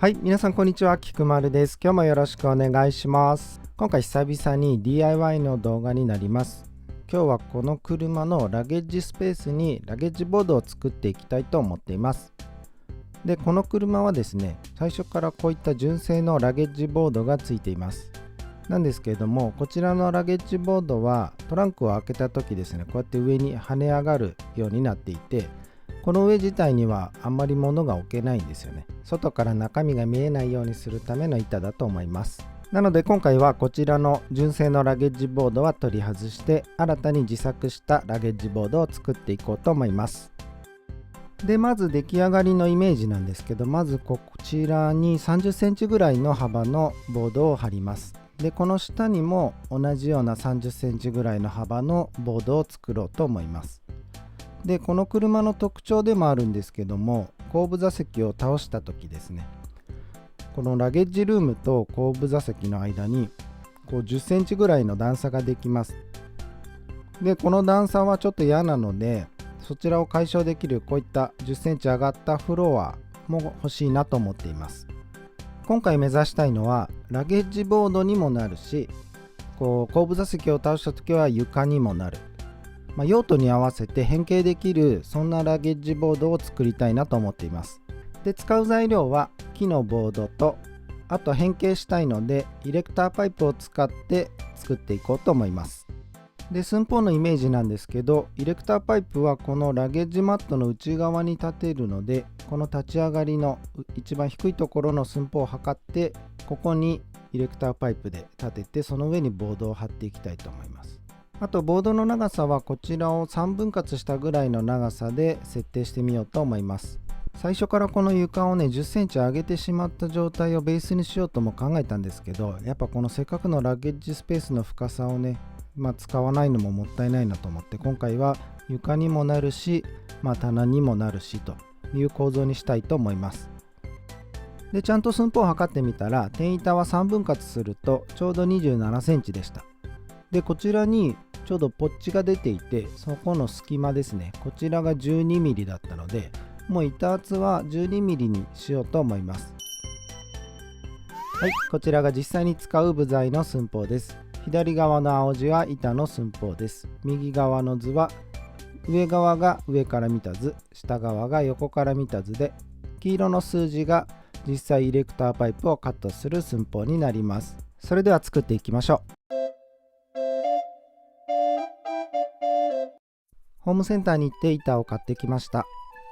はい、皆さんこんにちは、菊丸です。今日もよろしくお願いします。今回久々に DIY の動画になります。今日はこの車のラゲッジスペースにラゲッジボードを作っていきたいと思っています。で、この車はですね、最初からこういった純正のラゲッジボードがついています。なんですけれども、こちらのラゲッジボードはトランクを開けた時ですね、こうやって上に跳ね上がるようになっていて、この上自体にはあんまり物が置けないんですよね。外から中身が見えないようにするための板だと思います。なので今回はこちらの純正のラゲッジボードは取り外して新たに自作したラゲッジボードを作っていこうと思います。で、まず出来上がりのイメージなんですけど、まずこちらに30センチぐらいの幅のボードを貼ります。で、この下にも同じような30センチぐらいの幅のボードを作ろうと思います。で、この車の特徴でもあるんですけども、後部座席を倒した時ですね、このラゲッジルームと後部座席の間に10センチぐらいの段差ができます。で、この段差はちょっと嫌なので、そちらを解消できるこういった10センチ上がったフロアも欲しいなと思っています。今回目指したいのはラゲッジボードにもなるし、後部座席を倒した時は床にもなる、用途に合わせて変形できる、そんなラゲッジボードを作りたいなと思っています。で、使う材料は木のボードと、あと変形したいのでイレクターパイプを使って作っていこうと思います。で、寸法のイメージなんですけど、イレクターパイプはこのラゲッジマットの内側に立てるので、この立ち上がりの一番低いところの寸法を測って、ここにイレクターパイプで立てて、その上にボードを貼っていきたいと思います。あとボードの長さはこちらを3分割したぐらいの長さで設定してみようと思います。最初からこの床をね10センチ上げてしまった状態をベースにしようとも考えたんですけど、やっぱこのせっかくのラゲッジスペースの深さをね、使わないのももったいないなと思って、今回は床にもなるし、棚にもなるしという構造にしたいと思います。で、ちゃんと寸法を測ってみたら、天板は3分割するとちょうど27センチでした。で、こちらにちょうどポッチが出ていて、そこの隙間ですね、こちらが 12mm だったので、もう板厚は 12mm にしようと思います。はい、こちらが実際に使う部材の寸法です。左側の青字は板の寸法です。右側の図は上側が上から見た図、下側が横から見た図で、黄色の数字が実際イレクターパイプをカットする寸法になります。それでは作っていきましょう。ホームセンターに行って板を買ってきました。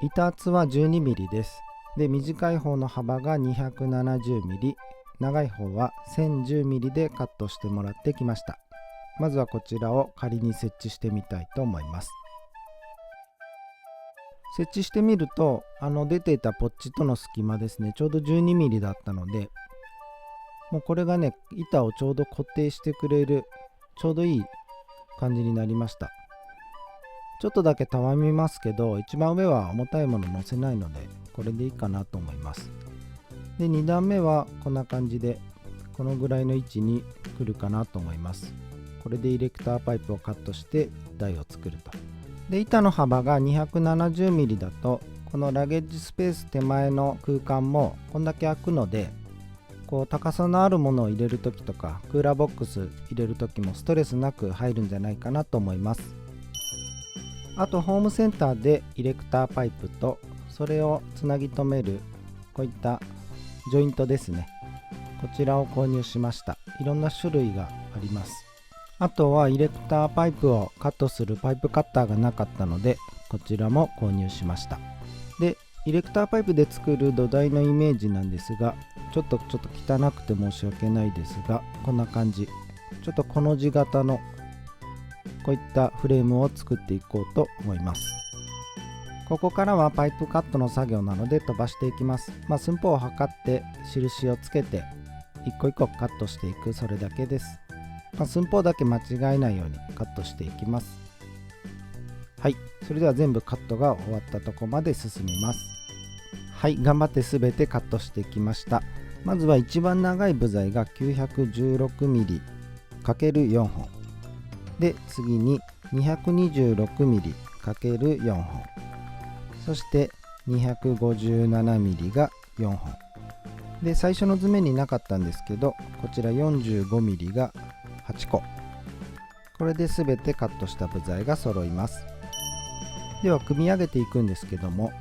板厚は 12mm です。で、短い方の幅が 270mm、長い方は 1010mm でカットしてもらってきました。まずはこちらを仮に設置してみたいと思います。設置してみると、出ていたポッチとの隙間ですね、ちょうど 12mm だったので、もうこれがね、板をちょうど固定してくれる、ちょうどいい感じになりました。ちょっとだけたわみますけど、一番上は重たいもの乗せないので、これでいいかなと思います。で、2段目はこんな感じで、このぐらいの位置に来るかなと思います。これでイレクターパイプをカットして台を作ると。で、板の幅が 270mm だと、このラゲッジスペース手前の空間もこんだけ空くので、高さのあるものを入れるときとか、クーラーボックス入れるときもストレスなく入るんじゃないかなと思います。あとホームセンターでイレクターパイプとそれをつなぎ止めるこういったジョイントですね、こちらを購入しました。いろんな種類があります。あとはイレクターパイプをカットするパイプカッターがなかったので、こちらも購入しました。で、イレクターパイプで作る土台のイメージなんですが、ちょっと汚くて申し訳ないですが、こんな感じ、ちょっとこの字型のこういったフレームを作っていこうと思います。ここからはパイプカットの作業なので飛ばしていきます。寸法を測って印をつけて一個一個カットしていく、それだけです。寸法だけ間違えないようにカットしていきます。はい、それでは全部カットが終わったところまで進みます。はい、頑張ってすべてカットしてきました。まずは一番長い部材が 916mm×4 本で、次に 226mm×4 本、そして 257mm が4本、で最初の図面になかったんですけど、こちら 45mm が8個、これで全てカットした部材が揃います。では組み上げていくんですけども、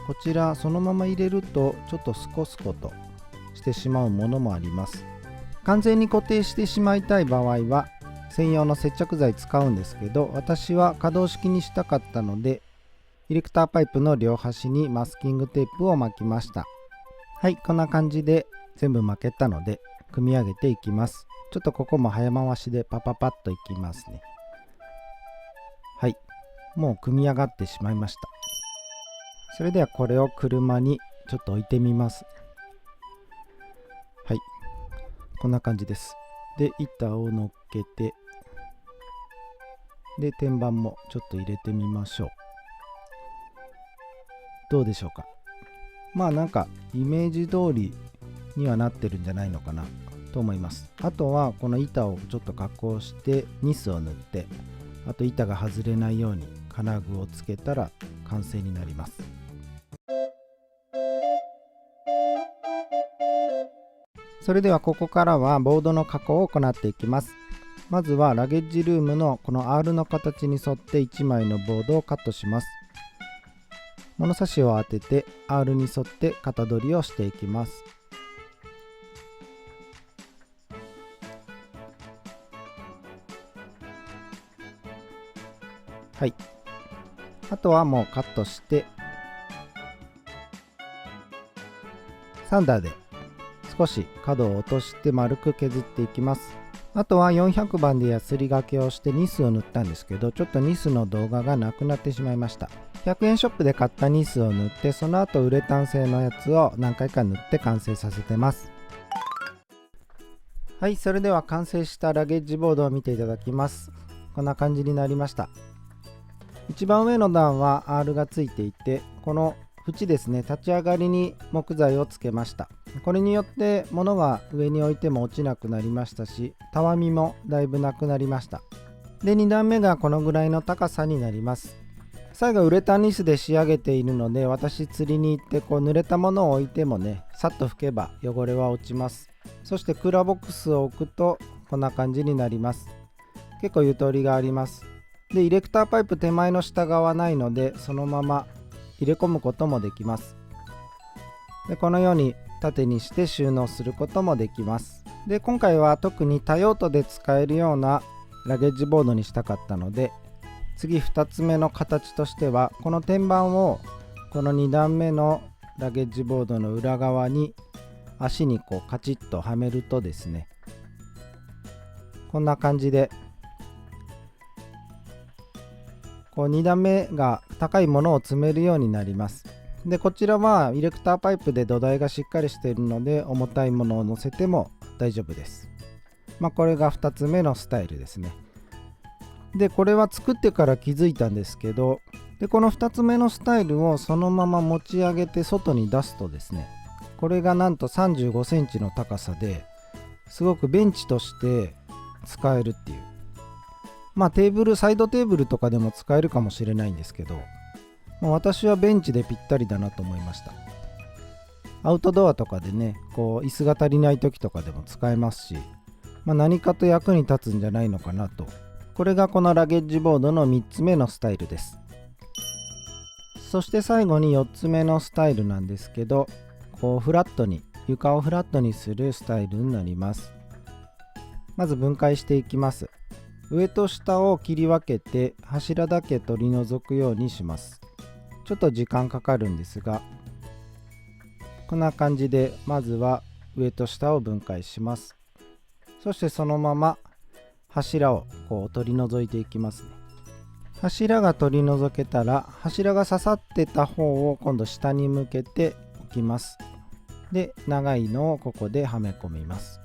こちらそのまま入れるとちょっとスコスコとしてしまうものもあります。完全に固定してしまいたい場合は専用の接着剤使うんですけど、私は可動式にしたかったのでディレクターパイプの両端にマスキングテープを巻きました。はい、こんな感じで全部巻けたので組み上げていきます。ちょっとここも早回しでパパパッといきますね。はい、もう組み上がってしまいました。それではこれを車にちょっと置いてみます。はい、こんな感じです。で板を乗っけて、で天板もちょっと入れてみましょう。どうでしょうか。まあなんかイメージ通りにはなってるんじゃないのかなと思います。あとはこの板をちょっと加工してニスを塗って、あと板が外れないように金具をつけたら完成になります。それではここからはボードの加工を行っていきます。まずはラゲッジルームのこの R の形に沿って1枚のボードをカットします。物差しを当てて R に沿って型取りをしていきます。はい、あとはもうカットしてサンダーで少し角を落として丸く削っていきます。あとは400番でヤスリがけをしてニスを塗ったんですけど、ちょっとニスの動画がなくなってしまいました。100円ショップで買ったニスを塗って、その後ウレタン製のやつを何回か塗って完成させてます。はい、それでは完成したラゲッジボードを見ていただきます。こんな感じになりました。一番上の段は R がついていて、この縁ですね、立ち上がりに木材をつけました。これによって物が上に置いても落ちなくなりましたし、たわみもだいぶなくなりました。で2段目がこのぐらいの高さになります。最後ウレタンニスで仕上げているので、私釣りに行ってこう濡れたものを置いてもね、さっと拭けば汚れは落ちます。そしてクーラーボックスを置くとこんな感じになります。結構ゆとりがあります。でディレクターパイプ手前の下側ないので、そのまま入れ込むこともできます。でこのように縦にして収納することもできます。で今回は特に多用途で使えるようなラゲッジボードにしたかったので、次2つ目の形としてはこの天板をこの2段目のラゲッジボードの裏側に足にこうカチッとはめるとですね、こんな感じでこう2段目が高いものを積めるようになります。でこちらはイレクターパイプで土台がしっかりしているので、重たいものを乗せても大丈夫です。これが2つ目のスタイルですね。でこれは作ってから気づいたんですけど、でこの2つ目のスタイルをそのまま持ち上げて外に出すとですね、これがなんと35センチの高さですごくベンチとして使えるっていう、テーブルサイドテーブルとかでも使えるかもしれないんですけど、私はベンチでぴったりだなと思いました。アウトドアとかでね、こう椅子が足りない時とかでも使えますし、何かと役に立つんじゃないのかなと。これがこのラゲッジボードの3つ目のスタイルです。そして最後に4つ目のスタイルなんですけど、こうフラットに床をフラットにするスタイルになります。まず分解していきます。上と下を切り分けて柱だけ取り除くようにします。ちょっと時間かかるんですが、こんな感じでまずは上と下を分解します。そしてそのまま柱をこう取り除いていきますね。柱が取り除けたら、柱が刺さってた方を今度下に向けて置きます。で長いのをここではめ込みます。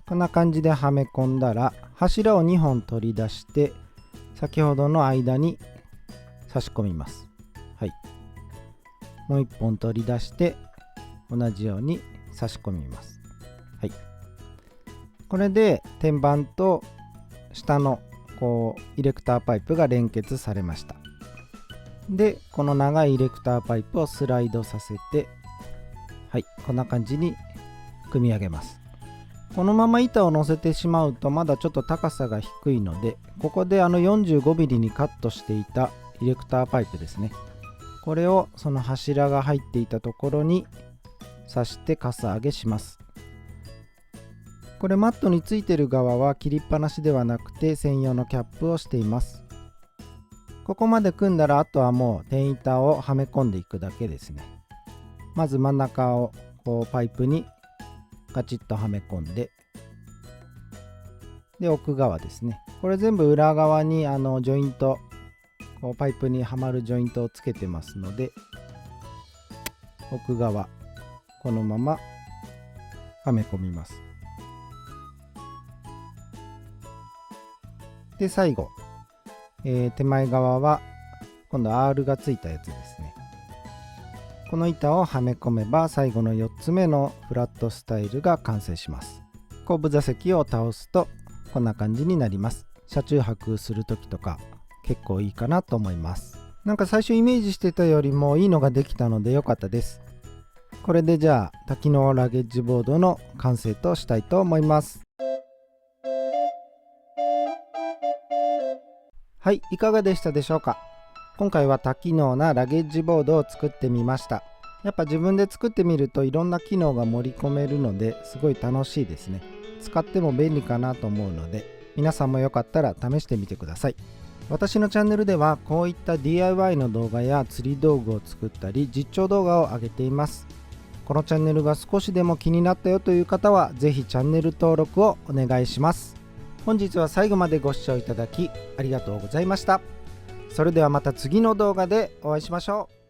こんな感じではめ込んだら、柱を2本取り出して先ほどの間に差し込みます。はい、もう1本取り出して同じように差し込みます。はい、これで天板と下のこうイレクターパイプが連結されました。でこの長いイレクターパイプをスライドさせてはい、こんな感じに組み上げます。このまま板を乗せてしまうとまだちょっと高さが低いので、ここで45mmにカットしていたディレクターパイプですね、これをその柱が入っていたところに刺してかさ上げします。これマットについている側は切りっぱなしではなくて専用のキャップをしています。ここまで組んだらあとはもう天板をはめ込んでいくだけですね。まず真ん中をこうパイプにガチッとはめ込んで、で奥側ですね、これ全部裏側にジョイント、こうパイプにはまるジョイントをつけてますので、奥側このままはめ込みます。で最後、手前側は今度 R がついたやつですね。この板をはめ込めば最後の4つ目のフラットスタイルが完成します。後部座席を倒すとこんな感じになります。車中泊する時とか結構いいかなと思います。なんか最初イメージしてたよりもいいのができたので良かったです。これでじゃあ多機能ラゲッジボードの完成としたいと思います。はい、いかがでしたでしょうか。今回は多機能なラゲッジボードを作ってみました。やっぱ自分で作ってみるといろんな機能が盛り込めるのですごい楽しいですね。使っても便利かなと思うので、皆さんもよかったら試してみてください。私のチャンネルではこういった DIY の動画や釣り道具を作ったり実況動画を上げています。このチャンネルが少しでも気になったよという方はぜひチャンネル登録をお願いします。本日は最後までご視聴いただきありがとうございました。それではまた次の動画でお会いしましょう。